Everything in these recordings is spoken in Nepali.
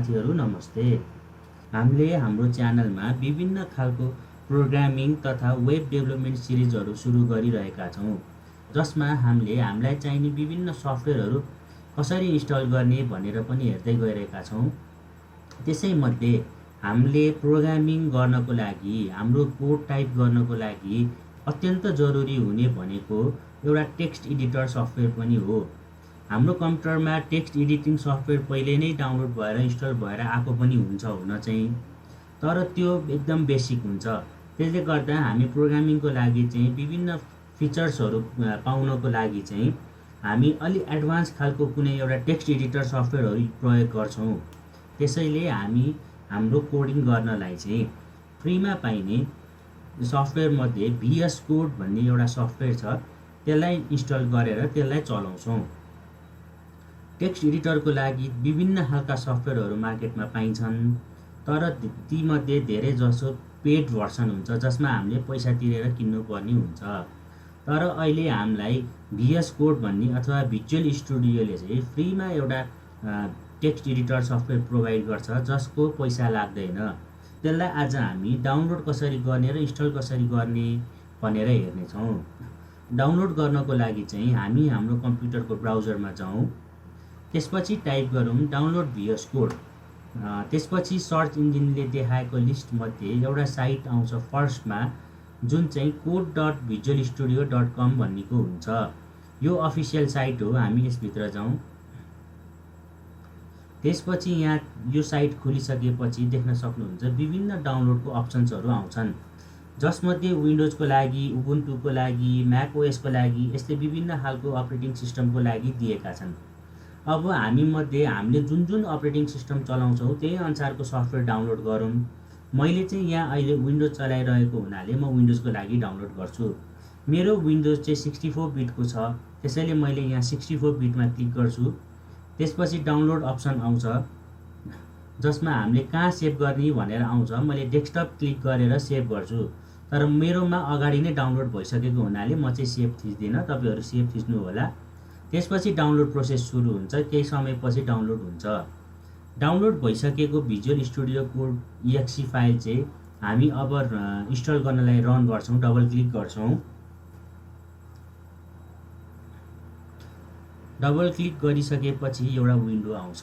साथीहरू नमस्ते। हामीले हाम्रो च्यानलमा विभिन्न खालको प्रोग्रामिङ तथा वेब डेभलपमेन्ट सिरिजहरू सुरु गरिरहेका छौँ, जसमा हामीले हामीलाई चाहिने विभिन्न सफ्टवेयरहरू कसरी इन्स्टल गर्ने भनेर पनि हेर्दै गइरहेका छौँ। त्यसैमध्ये हामीले प्रोग्रामिङ गर्नको लागि, हाम्रो कोड टाइप गर्नको लागि अत्यन्त जरुरी हुने भनेको एउटा टेक्स्ट एडिटर सफ्टवेयर पनि हो। हाम्रो कम्प्युटरमा टेक्स्ट एडिटिङ सफ्टवेयर पहिले नै डाउनलोड भएर इन्स्टल भएर आएको पनि हुन्छ हुन चाहिँ, तर त्यो एकदम बेसिक हुन्छ। त्यसले गर्दा हामी प्रोग्रामिङको लागि चाहिँ विभिन्न फिचर्सहरू पाउनको लागि चाहिँ हामी अलि एडभान्स खालको कुनै एउटा टेक्स्ट एडिटर सफ्टवेयरहरू प्रयोग गर्छौँ। त्यसैले हामी हाम्रो कोडिङ गर्नलाई चाहिँ फ्रीमा पाइने सफ्टवेयरमध्ये VS कोड भन्ने एउटा सफ्टवेयर छ, त्यसलाई इन्स्टल गरेर त्यसलाई चलाउँछौँ। टेक्स्ट एडिटरको लागि विभिन्न खालका सफ्टवेयरहरू मार्केटमा पाइन्छन्, तर तीमध्ये धेरै जसो पेड भर्सन हुन्छ, जसमा हामीले पैसा तिरेर किन्नुपर्ने हुन्छ। तर अहिले हामीलाई VS कोड भन्ने अथवा भिजुअल स्टुडियोले चाहिँ फ्रीमा एउटा टेक्स्ट एडिटर सफ्टवेयर प्रोभाइड गर्छ, जसको पैसा लाग्दैन। त्यसलाई आज हामी डाउनलोड कसरी गर्ने र इन्स्टल कसरी गर्ने भनेर हेर्नेछौँ। डाउनलोड गर्नको लागि चाहिँ हामी हाम्रो कम्प्युटरको ब्राउजरमा जाउँ, त्यसपछि टाइप गरौँ डाउनलोड VS कोड। त्यसपछि सर्च इन्जिनले देखाएको लिस्टमध्ये एउटा साइट आउँछ फर्स्टमा, जुन चाहिँ code.visualstudio.com भन्नेको हुन्छ। यो अफिसियल साइट हो, हामी यसभित्र जाउँ। त्यसपछि यहाँ यो साइट खोलिसकेपछि देख्न सक्नुहुन्छ विभिन्न डाउनलोडको अप्सन्सहरू आउँछन्, जसमध्ये विन्डोजको लागि, उबुन्टुको लागि, म्याक ओएसको लागि, यस्तै विभिन्न खालको अपरेटिङ सिस्टमको लागि दिएका छन्। अब हामीले जुन जुन अपरेटिङ सिस्टम चलाउँछौँ त्यही अनुसारको सफ्टवेयर डाउनलोड गरौँ। मैले चाहिँ यहाँ अहिले विन्डोज चलाइरहेको हुनाले म विन्डोजको लागि डाउनलोड गर्छु। मेरो विन्डोज चाहिँ 64 बिटको छ, त्यसैले मैले यहाँ 64 बिटमा क्लिक गर्छु। त्यसपछि डाउनलोड अप्सन आउँछ, जसमा हामीले कहाँ सेभ गर्ने भनेर आउँछ। मैले डेस्कटप क्लिक गरेर सेभ गर्छु, तर मेरोमा अगाडि नै डाउनलोड भइसकेको हुनाले म चाहिँ सेभ थिच्दिनँ, तपाईँहरू सेभ थिच्नु होला। त्यसपछि डाउनलोड प्रोसेस सुरु हुन्छ, केही समयपछि डाउनलोड हुन्छ। डाउनलोड भइसकेको visual studio code EXE file चाहिँ हामी अब इन्स्टल गर्नलाई रन गर्छौँ, डबल क्लिक गर्छौँ। डबल क्लिक गरिसकेपछि एउटा विन्डो आउँछ,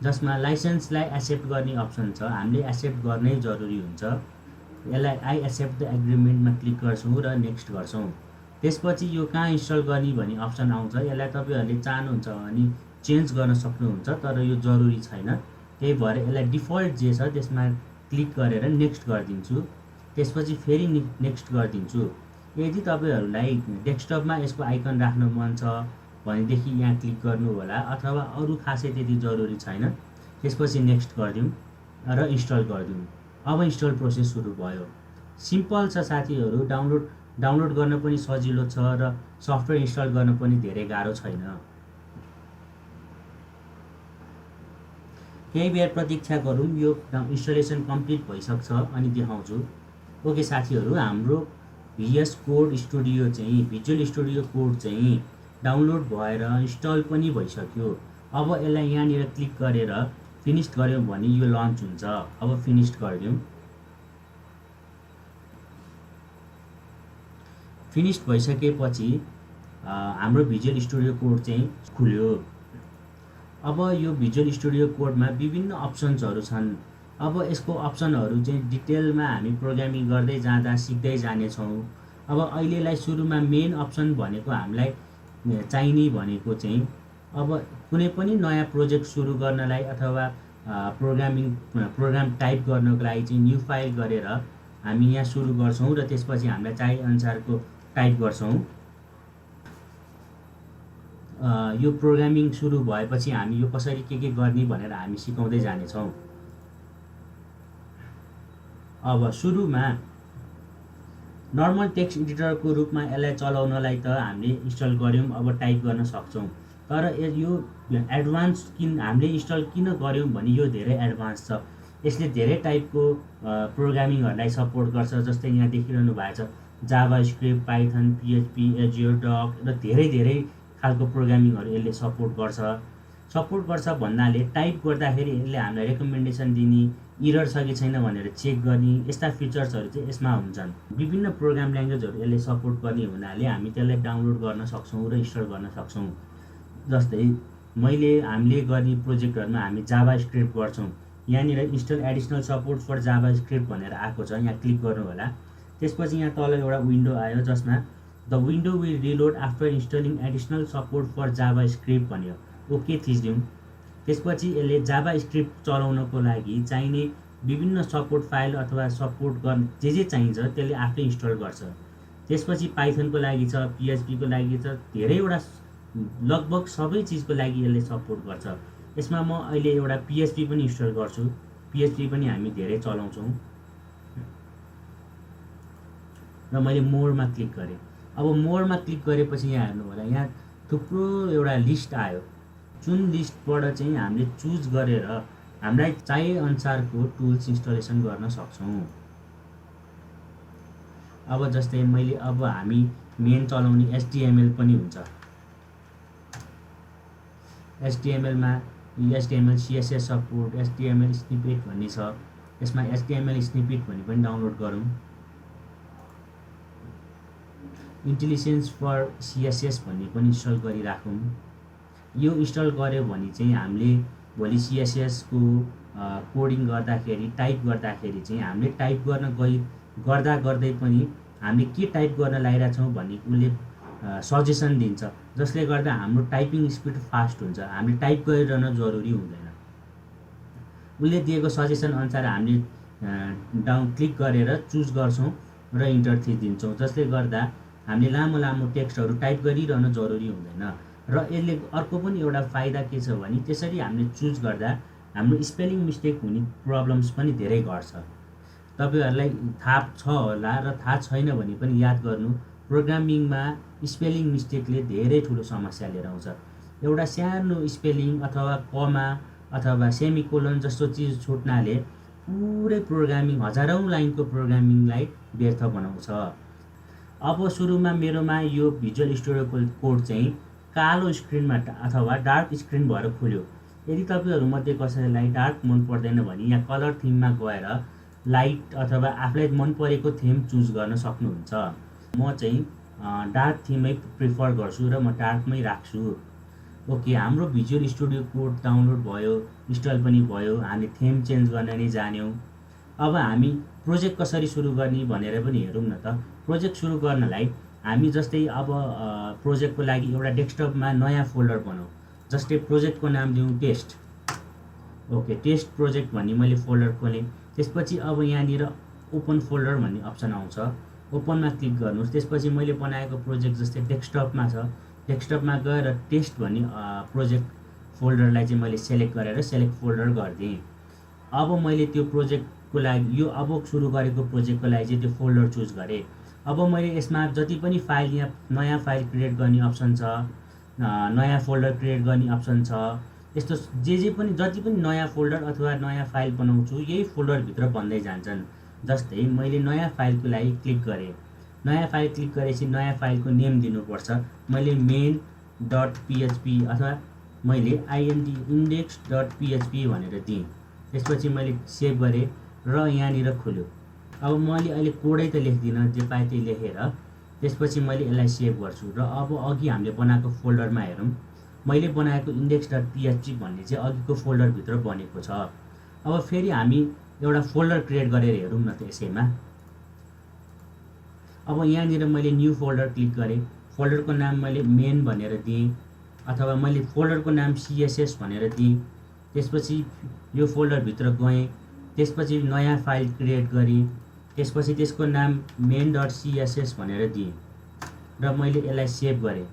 जसमा लाइसेन्सलाई एक्सेप्ट गर्ने अप्सन छ। हामीले एक्सेप्ट गर्नै जरुरी हुन्छ। यसलाई आई एक्सेप्ट द एग्रिमेन्टमा क्लिक गर्छौँ र नेक्स्ट गर्छौँ। त्यसपछि यो कहाँ इन्स्टल गर्ने भन्ने अप्सन आउँछ। यसलाई तपाईँहरूले चाहनुहुन्छ भने चेन्ज गर्न सक्नुहुन्छ, तर यो जरुरी छैन। त्यही भएर यसलाई डिफल्ट जे छ त्यसमा क्लिक गरेर नेक्स्ट गरिदिन्छु। त्यसपछि फेरि नेक्स्ट गरिदिन्छु। यदि तपाईँहरूलाई डेस्कटपमा यसको आइकन राख्न मन छ भनेदेखि यहाँ क्लिक गर्नु होला, अथवा अरू खासै त्यति जरुरी छैन। त्यसपछि नेक्स्ट गरिदिउँ र इन्स्टल गरिदिउँ। अब इन्स्टल प्रोसेस सुरु भयो। सिम्पल छ साथीहरू, डाउनलोड गर्न पनि सजिलो छ र सफ्टवेयर इन्स्टल गर्न पनि धेरै गाह्रो छैन। केही बेर प्रतीक्षा गरौँ, यो इन्स्टलेसन कम्प्लिट भइसक्छ अनि देखाउँछु। ओके साथीहरू, हाम्रो VS कोड स्टुडियो चाहिँ भिजुअल स्टुडियो कोड चाहिँ डाउनलोड भएर इन्स्टल पनि भइसक्यो। अब यसलाई यहाँनिर क्लिक गरेर फिनिश गऱ्यौँ भने यो लन्च हुन्छ। अब फिनिश गरिदिउँ। फिनिश भइसकेपछि हाम्रो भिजुअल स्टुडियो कोड चाहिँ खुल्यो। अब यो भिजुअल स्टुडियो कोडमा विभिन्न अप्सन्सहरू छन्। अब यसको अप्सनहरू चाहिँ डिटेलमा हामी प्रोग्रामिङ गर्दै जाँदा सिक्दै जानेछौँ। अब अहिलेलाई सुरुमा मेन अप्सन भनेको हामीलाई चाहिने भनेको चाहिँ अब कुनै पनि नयाँ प्रोजेक्ट सुरु गर्नलाई अथवा प्रोग्राम टाइप गर्नको लागि चाहिँ न्यू फाइल गरेर हामी यहाँ सुरु गर्छौँ र त्यसपछि हामीलाई चाहिए अनुसारको टाइप गर्छौँ। यो प्रोग्रामिङ सुरु भएपछि हामी यो कसरी के गर्ने भनेर हामी सिकाउँदै जानेछौँ। अब सुरुमा नर्मल टेक्स्ट एडिटरको रूपमा यसलाई चलाउनलाई त हामीले इन्स्टल गऱ्यौँ, अब टाइप गर्न सक्छौँ। तर यो एडभान्स हामीले इन्स्टल किन गऱ्यौँ भने यो धेरै एडभान्स छ। यसले धेरै टाइपको प्रोग्रामिङहरूलाई सपोर्ट गर्छ, जस्तै यहाँ देखिरहनु भएको छ JavaScript, Python, PHP, azure, duck र धेरै खालको प्रोग्रामिङहरू यसले सपोर्ट गर्छ। सपोर्ट गर्छ भन्नाले टाइप गर्दाखेरि यसले हामीलाई रेकमेन्डेसन दिने, इरर छ कि छैन भनेर चेक गर्ने, यस्ता फिचर्सहरू चाहिँ यसमा हुन्छन्। विभिन्न प्रोग्राम ल्याङ्ग्वेजहरू यसले सपोर्ट गर्ने हुनाले हामी त्यसलाई डाउनलोड गर्न सक्छौँ र इन्स्टल गर्न सक्छौँ। जस्तै हामीले गर्ने प्रोजेक्टहरूमा हामी जाभा स्क्रिप्ट गर्छौँ। यहाँनिर install additional support for JavaScript भनेर आएको छ, यहाँ क्लिक गर्नु होला। त्यसपछि यहाँ तल एउटा विन्डो आयो जसमा the window will reload after installing additional support for JavaScript भन्यो। ओके थिचिदिउँ। त्यसपछि यसले जाभा स्क्रिप्ट चलाउनको लागि चाहिने विभिन्न सपोर्ट फाइल अथवा सपोर्ट गर्ने जे चाहिन्छ त्यसले आफै इन्स्टल गर्छ। त्यसपछि पाइथनको लागि छ, पिएचपीको लागि छ, धेरैवटा लगभग सबै चिजको लागि यसले सपोर्ट गर्छ। यसमा म अहिले एउटा पिएचपी पनि इन्स्टल गर्छु। पिएचपी पनि हामी धेरै चलाउँछौँ र मैले मोरमा क्लिक गरेँ। अब मोरमा क्लिक गरेपछि यहाँ हेर्नु होला, यहाँ थुप्रो एउटा लिस्ट आयो। जुन लिस्टबाट चाहिँ हामीले चुज गरेर हामीलाई चाहिए अनुसारको टुल्स इन्स्टलेसन गर्न सक्छौँ। अब जस्तै हामी मेन चलाउने एचटिएमएल पनि हुन्छ। एचटिएमएलमा HTML CSS support, HTML snippet भन्ने छ। यसमा एचटिएमएल स्निपेट भन्ने पनि डाउनलोड गरौँ। इन्टेलिजेन्स फर सिएसएस भन्ने पनि इन्स्टल गरिराखौँ। यो इन्स्टल गऱ्यो भने चाहिँ हामीले भोलि सिएसएसको कोडिङ गर्दाखेरि, टाइप गर्दाखेरि चाहिँ हामीले टाइप गर्दै पनि हामीले के टाइप गर्न लागिरहेछौँ भन्ने उसले सजेसन दिन्छ, जसले गर्दा हाम्रो टाइपिङ स्पिड फास्ट हुन्छ। हामीले टाइप गरिरहन जरुरी हुँदैन। उसले दिएको सजेसन अनुसार हामीले क्लिक गरेर चुज गर्छौँ र इन्टर थिचिदिन्छौँ, जसले गर्दा हामीले लामो टेक्स्टहरू टाइप गरिरहन जरुरी हुँदैन। र यसले अर्को पनि एउटा फाइदा के छ भने त्यसरी हामीले चुज गर्दा हाम्रो स्पेलिङ मिस्टेक हुने प्रब्लम्स पनि धेरै घट्छ। तपाईहरुलाई थाहा छ होला र थाहा छैन भने पनि याद गर्नु, प्रोग्रामिङमा स्पेलिङ मिस्टेकले धेरै ठुलो समस्या लिएर आउँछ। एउटा सानो स्पेलिङ अथवा कमा अथवा सेमिकोलन जस्तो चिज छुट्नाले पुरै प्रोग्रामिङ, हजारौं लाइनको प्रोग्रामिङलाई व्यर्थ बनाउँछ। अब सुरुमा मेरोमा यो भिजुअल स्टुडियोको कोड चाहिँ कालो स्क्रिनमा अथवा डार्क स्क्रिन भएर खुल्यो। यदि तपाईहरुमध्ये कसैलाई डार्क मन पर्दैन भने यहाँ कलर थिममा गएर लाइट अथवा आफूलाई मन परेको थीम चुज गर्न सक्नुहुन्छ। म चाहिँ डार्क थीमै प्रिफर गर्छु र म डार्कमै राख्छु। ओके, हाम्रो भिजुअल स्टुडियो कोड डाउनलोड भयो, इन्स्टल पनि भयो, हामी थीम चेन्ज गर्न नै जान्यौँ। अब हामी प्रोजेक्ट कसरी सुरु गर्ने भनेर पनि हेरौँ न त। प्रोजेक्ट सुरु गर्नलाई हामी जस्तै अब प्रोजेक्टको लागि एउटा डेस्कटपमा नयाँ फोल्डर बनाऊ। जस्तै प्रोजेक्टको नाम दिउँ टेस्ट। ओके, टेस्ट प्रोजेक्ट भन्ने मैले फोल्डर खोलेँ। त्यसपछि अब यहाँनिर ओपन फोल्डर भन्ने अप्सन आउँछ, ओपनमा क्लिक गर्नुहोस्। त्यसपछि मैले बनाएको प्रोजेक्ट जस्तै डेस्कटपमा छ, डेस्कटपमा गएर टेस्ट भन्ने प्रोजेक्ट फोल्डरलाई चाहिँ मैले सेलेक्ट गरेर सेलेक्ट फोल्डर गरिदिएँ। अब मैले त्यो प्रोजेक्टको लागि, यो अब सुरु गरेको प्रोजेक्टको लागि चाहिँ त्यो फोल्डर चुज गरेँ। अब मैले यसमा जति पनि फाइल, यहाँ नयाँ फाइल क्रिएट गर्ने अप्सन छ, नयाँ फोल्डर क्रिएट गर्ने अप्सन छ, यस्तो जे पनि जति पनि नयाँ फोल्डर अथवा नयाँ फाइल बनाउँछु यही फोल्डरभित्र बन्दै जान्छन्। जस्तै मैले नयाँ फाइलको लागि क्लिक गरेँ। नयाँ फाइल क्लिक गरेपछि नयाँ फाइलको नेम दिनुपर्छ। मैले main.php अथवा मैले index.php भनेर दिएँ। त्यसपछि मैले सेभ गरेँ र यहाँनिर खुल्यो। अब मैले अहिले कोडै त लेख्दिनँ, जे पाएँ त्यही लेखेर त्यसपछि मैले यसलाई सेभ गर्छु र अब अघि हामीले बनाएको फोल्डरमा हेरौँ। मैले बनाएको index.php भन्ने चाहिँ अघिको फोल्डरभित्र बनेको छ। अब फेरि हामी एउटा फोल्डर क्रिएट गरेर हेरौँ न त यसैमा। अब यहाँनिर मैले न्यू फोल्डर क्लिक गरेँ। फोल्डरको नाम मैले मेन भनेर दिएँ अथवा मैले फोल्डरको नाम CSS भनेर दिएँ। त्यसपछि यो फोल्डरभित्र गएँ। त्यसपछि नयाँ फाइल क्रिएट गरेँ। त्यसपछि त्यसको नाम main.css भनेर दिएँ र मैले यसलाई सेभ गरेँ।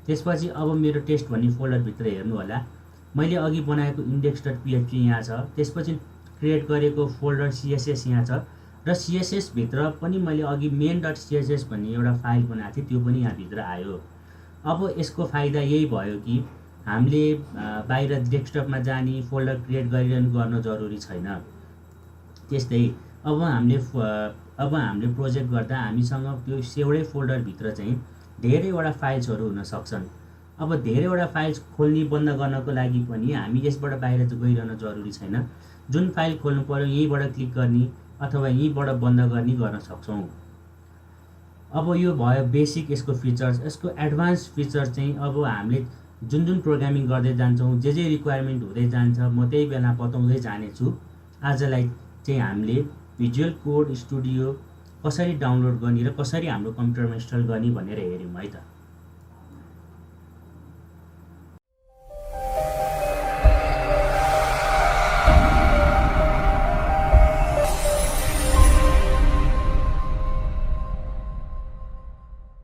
त्यसपछि अब मेरो टेस्ट भन्ने फोल्डरभित्र हेर्नु होला, मैले अघि बनाएको index.php यहाँ छ। त्यसपछि क्रिएट गरेको फोल्डर CSS यहाँ छ र CSS भित्र पनि मैले अघि main.css भन्ने एउटा फाइल बनाएको थिएँ, त्यो पनि यहाँ भित्र आयो। अब यसको फाइदा यही भयो कि हामीले बाहिर डेस्कटपमा जाने, फोल्डर क्रिएट गरिरहनु गर्न जरुरी छैन। त्यस्तै अब हामीले प्रोजेक्ट गर्दा हामीसँग त्यो एउटै फोल्डरभित्र चाहिँ धेरैवटा फाइल्सहरू हुन सक्छन्। अब धेरैवटा फाइल्स खोल्ने बन्द गर्नको लागि पनि हामी यसबाट बाहिर गइरहन जरुरी छैन। जुन फाइल खोल्नु पर्यो यहीँबाट क्लिक गर्ने अथवा यहीँबाट बन्द गर्ने गर्न सक्छौँ। अब यो भयो बेसिक यसको फिचर्स। यसको एडभान्स फिचर चाहिँ अब हामीले जुन प्रोग्रामिङ गर्दै जान्छौँ, जे रिक्वायरमेन्ट हुँदै जान्छ म त्यही बेला बताउँदै जानेछु। आजलाई चाहिँ हामीले भिजुअल कोड स्टुडियो कसरी डाउनलोड गर्ने र कसरी हाम्रो कम्प्युटरमा इन्स्टल गर्ने भनेर हेऱ्यौँ है त।